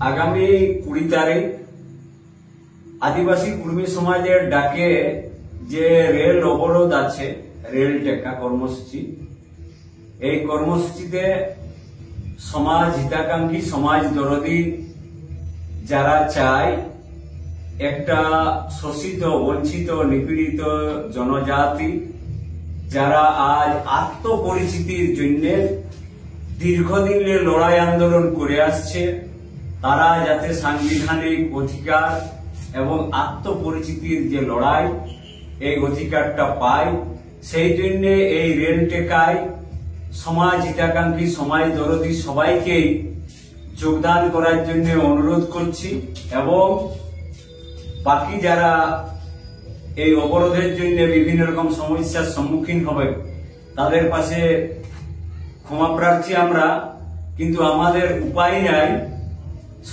আগামী 20 তারিখ আদিবাসী কর্মী সমাজের ডাকে যে রেল অবরোধ আছে, রেল টেকা কর্মসূচি, এই কর্মসূচিতে সমাজ হিতাকাঙ্ক্ষী, সমাজ দরদী যারা চায় একটা শোষিত, বঞ্চিত, নিপীড়িত জনজাতি যারা আজ আত্মপরিচিতির জন্য দীর্ঘদিন লড়াই আন্দোলন করে আসছে, তারা যাতে সাংবিধানিক অধিকার এবং আত্মপরিচিতির যে লড়াই, এই অধিকারটা পায়, সেই জন্য এই রেল টেকায় সমাজ হিতাকাঙ্ক্ষী, সমাজ দরদী সবাইকে যোগদান করার জন্য অনুরোধ করছি এবং বাকি যারা এই অবরোধের জন্য বিভিন্ন রকম সমস্যার সম্মুখীন হবে তাদের পাশে ক্ষমা প্রার্থী আমরা। কিন্তু আমাদের উপায় নাই,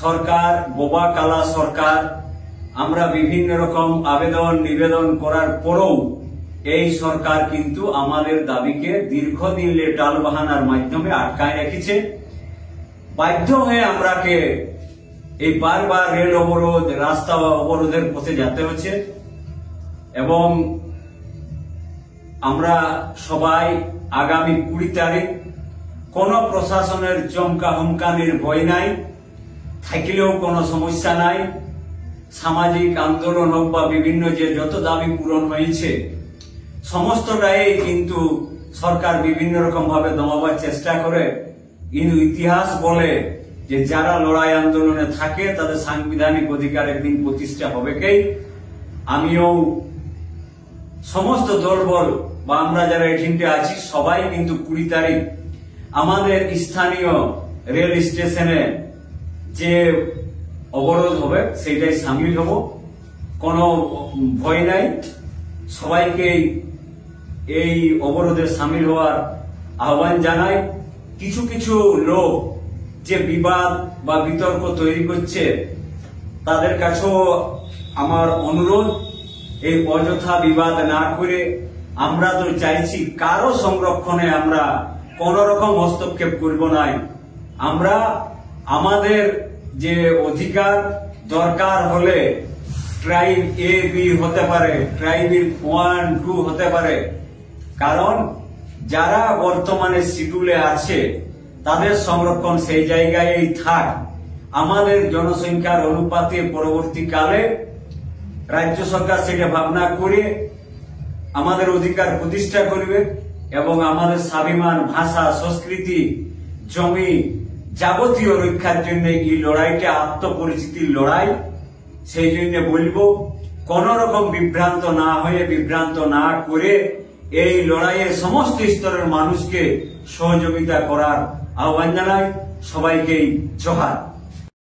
সরকার বোবা কালা সরকার। আমরা বিভিন্ন রকম আবেদন নিবেদন করার পরেও এই সরকার কিন্তু আমাদের দাবিকে দীর্ঘদিন টাল বাহানার মাধ্যমে আটকায় রেখেছে। বাধ্য হয়ে আমরাকে এই বারবার রেল অবরোধ, রাস্তা অবরোধের পথে যেতে হচ্ছে এবং আমরা সবাই আগামী 20 তারিখ কোন প্রশাসনের চমকা হুমকানির ভয় নাই, থাকলেও কোনো সমস্যা নাই। সামাজিক আন্দোলন হোক বা বিভিন্ন যে যত দাবি পূরণ হয়েছে সমস্তটাই কিন্তু সরকার বিভিন্ন রকম ভাবে দমাবার চেষ্টা করে। কিন্তু ইতিহাস বলে যে যারা লড়াই আন্দোলনে থাকে তাদের সাংবিধানিক অধিকার একদিন প্রতিষ্ঠা হবে। আমিও সমস্ত দলবল বা আমরা যারা এখানটা আছি সবাই কিন্তু 20 তারিখ আমাদের স্থানীয় রেল স্টেশনে যে অবরোধ হবে সেইটাই সামিল হব। কোনো ভয় নাই, সবাইকে এই অবরোধে সামিল হওয়ার আহ্বান জানাই। কিছু কিছু লোক যে বিবাদ বা বিতর্ক তৈরি করছে তাদের কাছেও আমার অনুরোধ, এই অযথা বিবাদ না করে আমরা তো চাইছি কারো সংরক্ষণে আমরা কোন রকম হস্তক্ষেপ করব না। আমরা আমাদের যে অধিকার দরকার হলে ট্রাইব এ বি হতে পারে, ট্রাইবের 1, 2 হতে পারে, কারণ যারা বর্তমানে শিডিউলে আছে তাদের সংরক্ষণ সেই জায়গায় থাক। আমাদের জনসংখ্যার অনুপাতে পরবর্তীকালে রাজ্য সরকার সেটা ভাবনা করে আমাদের অধিকার প্রতিষ্ঠা করবে এবং আমাদের স্বাভিমান, ভাষা, সংস্কৃতি, জমি যাবতীয় রক্ষার জন্য এই লড়াইটা আত্মপরিচিতির লড়াই। সেই জন্য বলবো কোন রকম বিভ্রান্ত না হয়ে, বিভ্রান্ত না করে এই লড়াইয়ের সমস্ত স্তরের মানুষকে সহযোগিতা করার আহ্বান জানাই। সবাইকে জোহার।